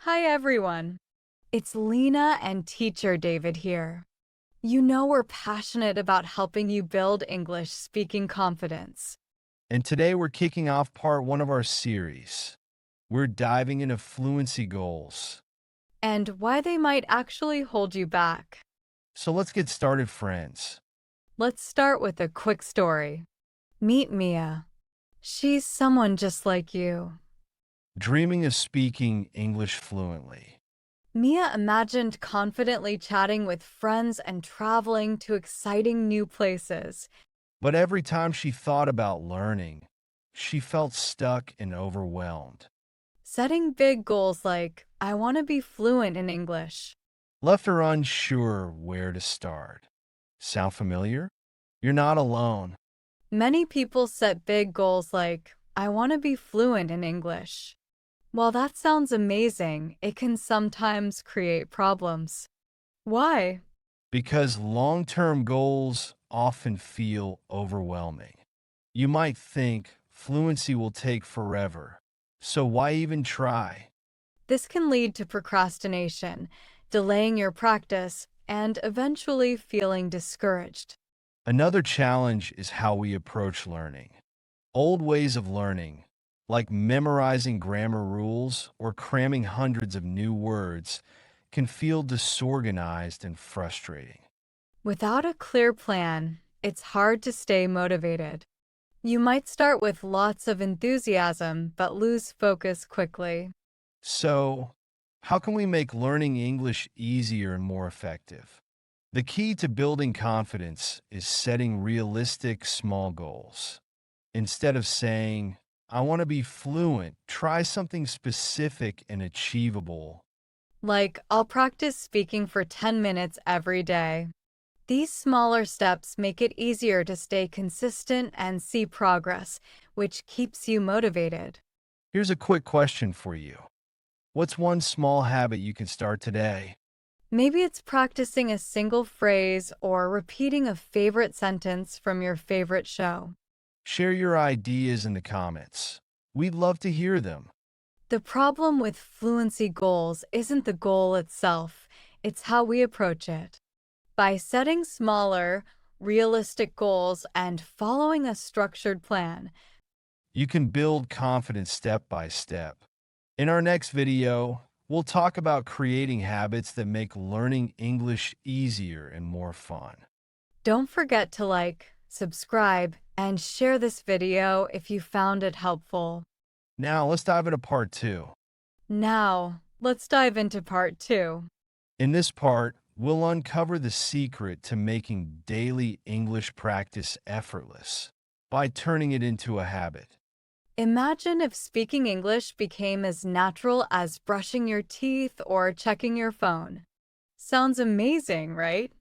Hi everyone. It's Lina and Teacher David here. You know we're passionate about helping you build English speaking confidence. And today we're kicking off part one of our series. We're diving into fluency goals. And why they might actually hold you back. So let's get started, friends. Let's start with a quick story. Meet Mia. She's someone just like you. Dreaming of speaking English fluently. Mia imagined confidently chatting with friends and traveling to exciting new places. But every time she thought about learning, she felt stuck and overwhelmed. Setting big goals like, I want to be fluent in English. Left her unsure where to start. Sound familiar? You're not alone. Many people set big goals like, I want to be fluent in English. While that sounds amazing, it can sometimes create problems. Why? Because long-term goals often feel overwhelming. You might think fluency will take forever, so why even try? This can lead to procrastination, delaying your practice, and eventually feeling discouraged. Another challenge is how we approach learning. Old ways of learning, like memorizing grammar rules or cramming hundreds of new words, can feel disorganized and frustrating. Without a clear plan, it's hard to stay motivated. You might start with lots of enthusiasm but lose focus quickly. So, how can we make learning English easier and more effective? The key to building confidence is setting realistic small goals. Instead of saying, I want to be fluent, try something specific and achievable. Like, I'll practice speaking for 10 minutes every day. These smaller steps make it easier to stay consistent and see progress, which keeps you motivated. Here's a quick question for you. What's one small habit you can start today? Maybe it's practicing a single phrase or repeating a favorite sentence from your favorite show. Share your ideas in the comments. We'd love to hear them. The problem with fluency goals isn't the goal itself, it's how we approach it. By setting smaller, realistic goals and following a structured plan, You can build confidence step by step. In our next video, we'll talk about creating habits that make learning English easier and more fun. don't forget to like, subscribe, and share this video if you found it helpful. Now, let's dive into part two. Now, let's dive into part 2. In this part, we'll uncover the secret to making daily English practice effortless by turning it into a habit. Imagine if speaking English became as natural as brushing your teeth or checking your phone. Sounds amazing, right?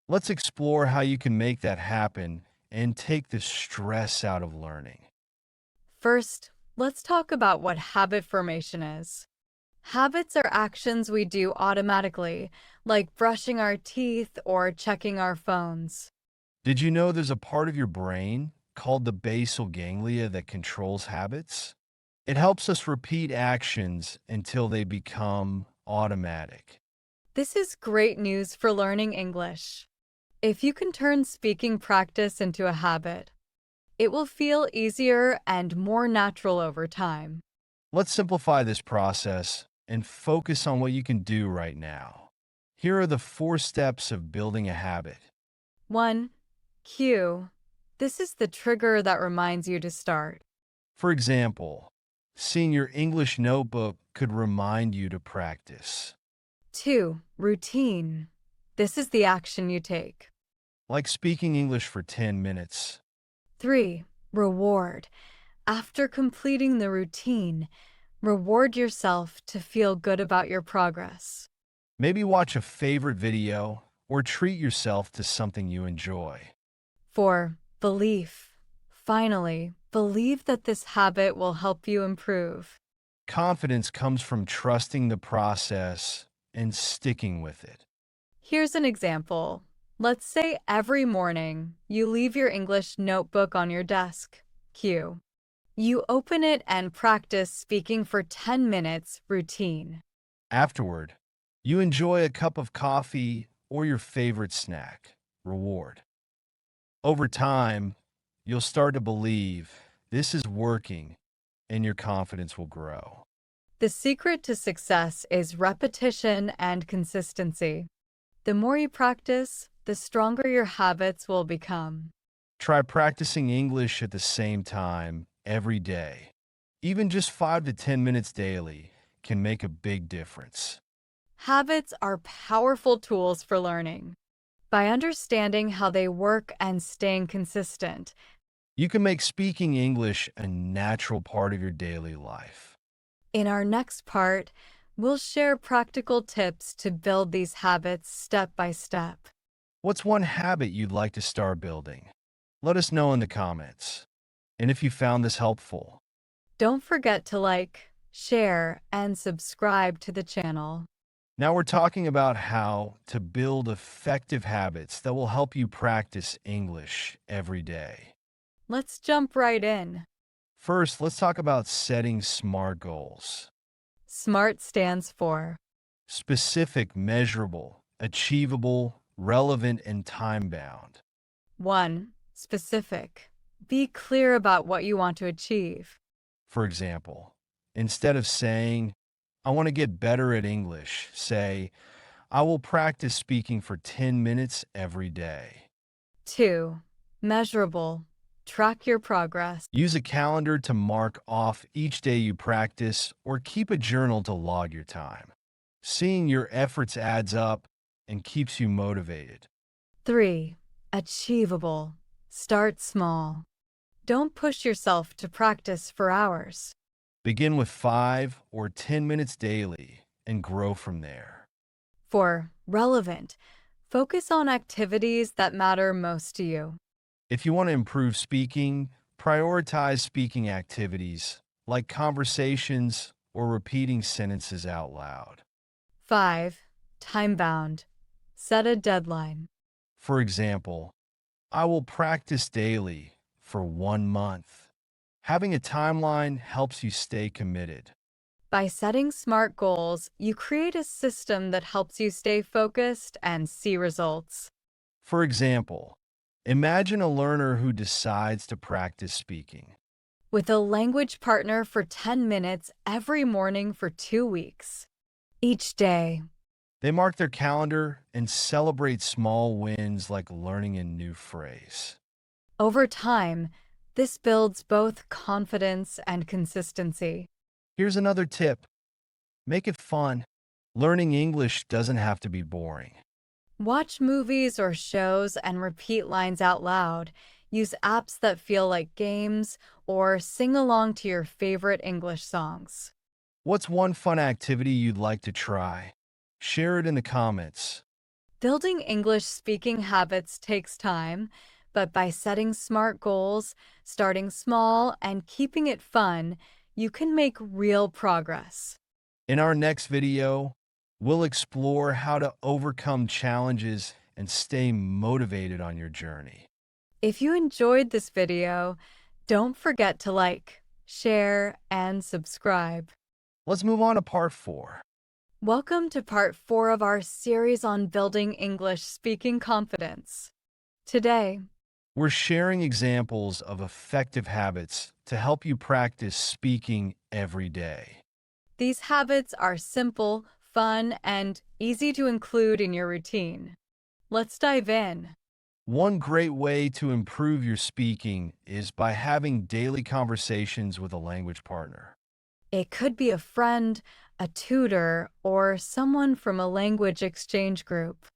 Let's explore how you can make that happen and take the stress out of learning. First, let's talk about what habit formation is. Habits are actions we do automatically, like brushing our teeth or checking our phones. Did you know there's a part of your brain called the basal ganglia that controls habits? It helps us repeat actions until they become automatic. This is great news for learning English. If you can turn speaking practice into a habit, it will feel easier and more natural over time. Let's simplify this process and focus on what you can do right now. Here are the 4 steps of building a habit. 1. Cue. This is the trigger that reminds you to start. For example, seeing your English notebook could remind you to practice. 2. Routine. This is the action you take. Like speaking English for 10 minutes. 3. Reward. After completing the routine, reward yourself to feel good about your progress. Maybe watch a favorite video or treat yourself to something you enjoy. 4. Belief. Finally, believe that this habit will help you improve. Confidence comes from trusting the process and sticking with it. Here's an example. Let's say every morning you leave your English notebook on your desk. Cue. You open it and practice speaking for 10 minutes routine. Afterward, you enjoy a cup of coffee or your favorite snack. Reward. Over time, you'll start to believe this is working and your confidence will grow. The secret to success is repetition and consistency. The more you practice, the stronger your habits will become. Try practicing English at the same time every day. Even just 5 to 10 minutes daily can make a big difference. Habits are powerful tools for learning. By understanding how they work and staying consistent, You can make speaking English a natural part of your daily life. in our next part, we'll share practical tips to build these habits step by step. What's one habit you'd like to start building? Let us know in the comments. And if you found this helpful, Don't forget to like, share, and subscribe to the channel. now we're talking about how to build effective habits that will help you practice English every day. Let's jump right in. First, let's talk about setting SMART goals. SMART stands for Specific, measurable, achievable, relevant, and time-bound. 1. Specific. Be clear about what you want to achieve. For example, instead of saying, I want to get better at English, say, I will practice speaking for 10 minutes every day. 2. Measurable. Track your progress. Use a calendar to mark off each day you practice or keep a journal to log your time. Seeing your efforts adds up and keeps you motivated. 3. Achievable. Start small. Don't push yourself to practice for hours. Begin with 5 or 10 minutes daily and grow from there. 4. Relevant. Focus on activities that matter most to you. If you want to improve speaking, prioritize speaking activities like conversations or repeating sentences out loud. 5. Time-bound. Set a deadline. For example, I will practice daily for 1 month. Having a timeline helps you stay committed. By setting SMART goals, you create a system that helps you stay focused and see results. For example, imagine a learner who decides to practice speaking. With a language partner for 10 minutes every morning for 2 weeks. Each day, They mark their calendar and celebrate small wins like learning a new phrase. over time, this builds both confidence and consistency. Here's another tip. Make it fun. Learning English doesn't have to be boring. Watch movies or shows and repeat lines out loud. Use apps that feel like games or sing along to your favorite English songs. What's one fun activity you'd like to try? Share it in the comments. Building English speaking habits takes time, but by setting SMART goals, starting small, and keeping it fun, you can make real progress. In our next video, we'll explore how to overcome challenges and stay motivated on your journey. If you enjoyed this video, don't forget to like, share, and subscribe. Let's move on to part 4. Welcome to part 4 of our series on building English speaking confidence. Today, We're sharing examples of effective habits to help you practice speaking every day. these habits are simple, fun, and easy to include in your routine. Let's dive in. One great way to improve your speaking is by having daily conversations with a language partner. It could be a friend, a tutor, or someone from a language exchange group.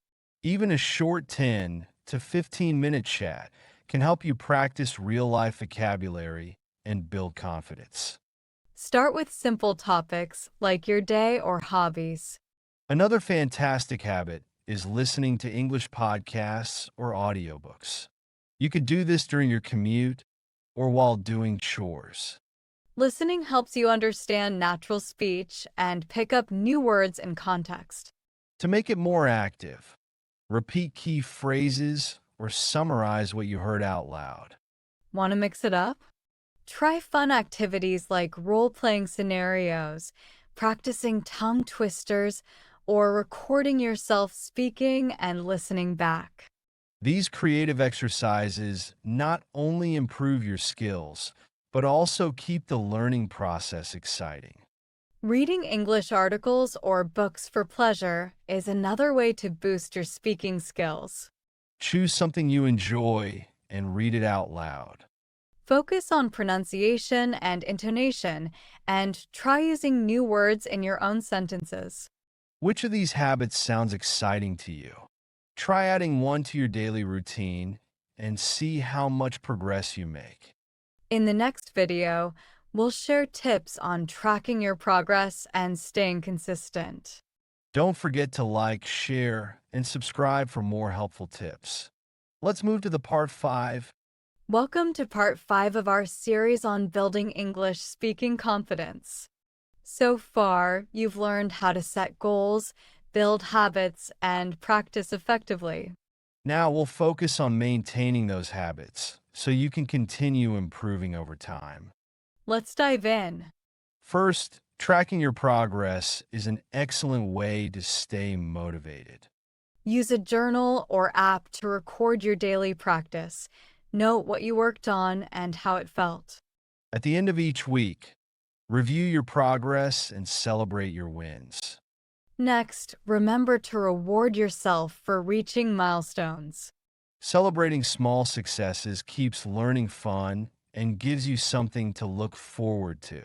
Even a short 10 to 15-minute chat can help you practice real-life vocabulary and build confidence. Start with simple topics like your day or hobbies. Another fantastic habit is listening to English podcasts or audiobooks. You could do this during your commute or while doing chores. Listening helps you understand natural speech and pick up new words in context. To make it more active, repeat key phrases or summarize what you heard out loud. Want to mix it up? Try fun activities like role-playing scenarios, practicing tongue twisters, or recording yourself speaking and listening back. These creative exercises not only improve your skills, but also keep the learning process exciting. Reading English articles or books for pleasure is another way to boost your speaking skills. Choose something you enjoy and read it out loud. Focus on pronunciation and intonation, and try using new words in your own sentences. Which of these habits sounds exciting to you? Try adding one to your daily routine and see how much progress you make. In the next video, we'll share tips on tracking your progress and staying consistent. Don't forget to like, share, and subscribe for more helpful tips. Let's move to the part 5. Welcome to part 5 of our series on building English speaking confidence. So far, you've learned how to set goals, build habits, and practice effectively. Now we'll focus on maintaining those habits so you can continue improving over time. Let's dive in. First, tracking your progress is an excellent way to stay motivated. Use a journal or app to record your daily practice. Note what you worked on and how it felt. At the end of each week, review your progress and celebrate your wins. Next, remember to reward yourself for reaching milestones. Celebrating small successes keeps learning fun and gives you something to look forward to.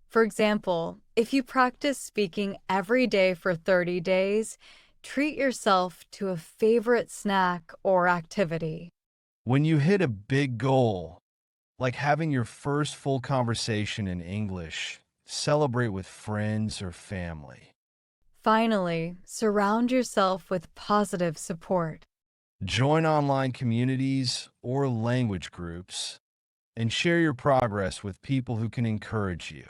For example, if you practice speaking every day for 30 days, treat yourself to a favorite snack or activity. When you hit a big goal, like having your first full conversation in English, celebrate with friends or family. Finally, surround yourself with positive support. Join online communities or language groups and share your progress with people who can encourage you.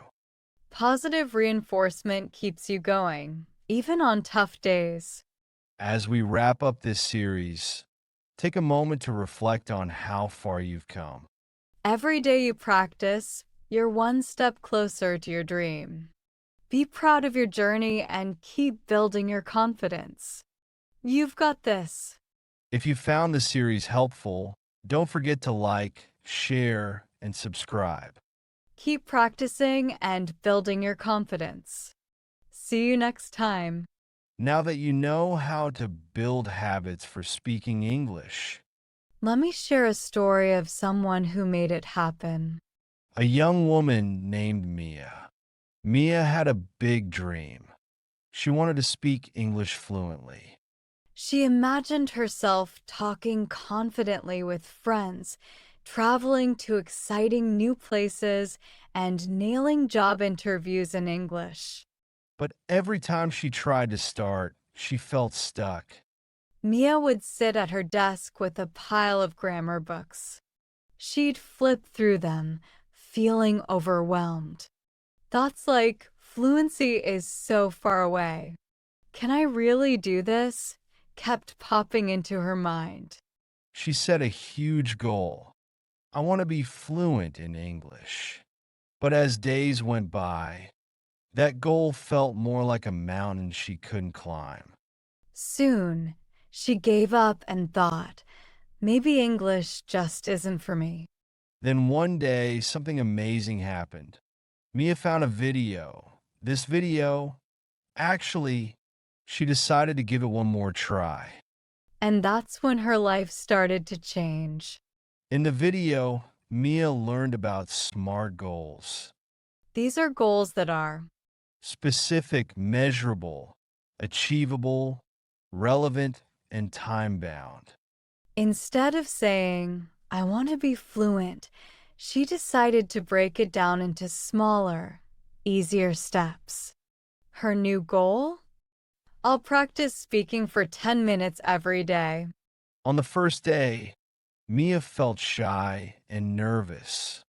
Positive reinforcement keeps you going, even on tough days. As we wrap up this series, take a moment to reflect on how far you've come. Every day you practice, you're one step closer to your dream. Be proud of your journey and keep building your confidence. You've got this. If you found the series helpful, don't forget to like, share, and subscribe. Keep practicing and building your confidence. See you next time. Now that you know how to build habits for speaking English, Let me share a story of someone who made it happen. a young woman named Mia. Mia had a big dream. She wanted to speak English fluently. She imagined herself talking confidently with friends, traveling to exciting new places, and nailing job interviews in English. But every time she tried to start, she felt stuck. Mia would sit at her desk with a pile of grammar books. She'd flip through them, feeling overwhelmed. Thoughts like, fluency is so far away. Can I really do this? Kept popping into her mind. She set a huge goal. I want to be fluent in English. But as days went by, that goal felt more like a mountain she couldn't climb. Soon, she gave up and thought, maybe English just isn't for me. Then one day, something amazing happened. Mia found a video. This video, actually, she decided to give it one more try. And that's when her life started to change. In the video, Mia learned about SMART goals. These are goals that are Specific, measurable, achievable, relevant, and time-bound. instead of saying, I want to be fluent, she decided to break it down into smaller, easier steps. Her new goal? I'll practice speaking for 10 minutes every day. On the first day, Mia felt shy and nervous.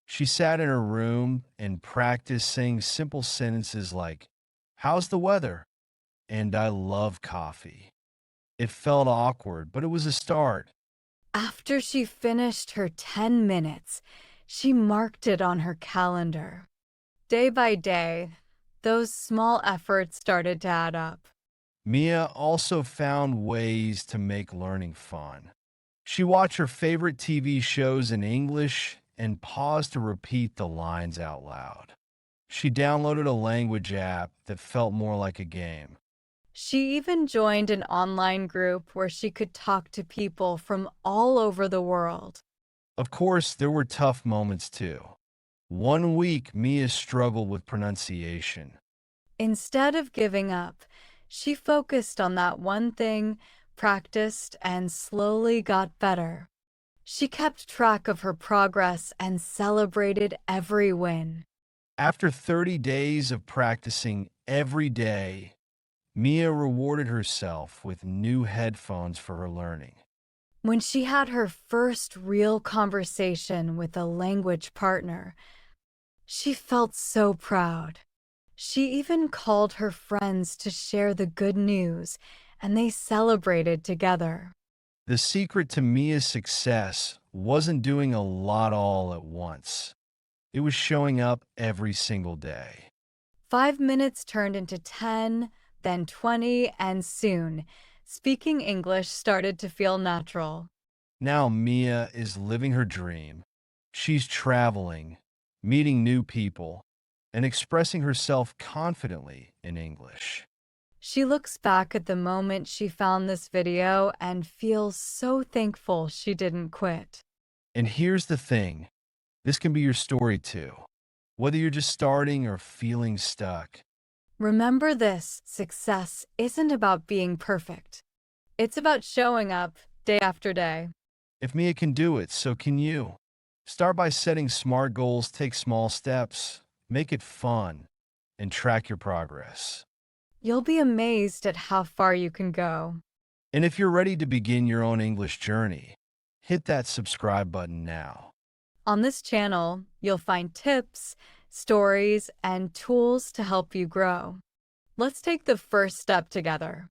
She sat in her room and practiced saying simple sentences like, "How's the weather?" and "I love coffee." It felt awkward, but it was a start. After she finished her 10 minutes, she marked it on her calendar. Day by day, Those small efforts started to add up. Mia also found ways to make learning fun. She watched her favorite TV shows in English and paused to repeat the lines out loud. She downloaded a language app that felt more like a game. She even joined an online group where she could talk to people from all over the world. Of course, there were tough moments too. One week, Mia struggled with pronunciation. Instead of giving up, she focused on that one thing, practiced, and slowly got better. She kept track of her progress and celebrated every win. After 30 days of practicing every day, Mia rewarded herself with new headphones for her learning. When she had her first real conversation with a language partner, she felt so proud. She even called her friends to share the good news, and they celebrated together. The secret to Mia's success wasn't doing a lot all at once. It was showing up every single day. 5 minutes turned into 10, then 20, and soon, speaking English started to feel natural. Now Mia is living her dream. She's traveling, meeting new people, and expressing herself confidently in English. She looks back at the moment she found this video and feels so thankful she didn't quit. And here's the thing, this can be your story too. Whether you're just starting or feeling stuck, Remember this, success isn't about being perfect. It's about showing up day after day. if Mia can do it, so can you. Start by setting smart goals, take small steps, make it fun, and track your progress. You'll be amazed at how far you can go. And if you're ready to begin your own English journey, hit that subscribe button now. On this channel, you'll find tips, stories, and tools to help you grow. Let's take the first step together.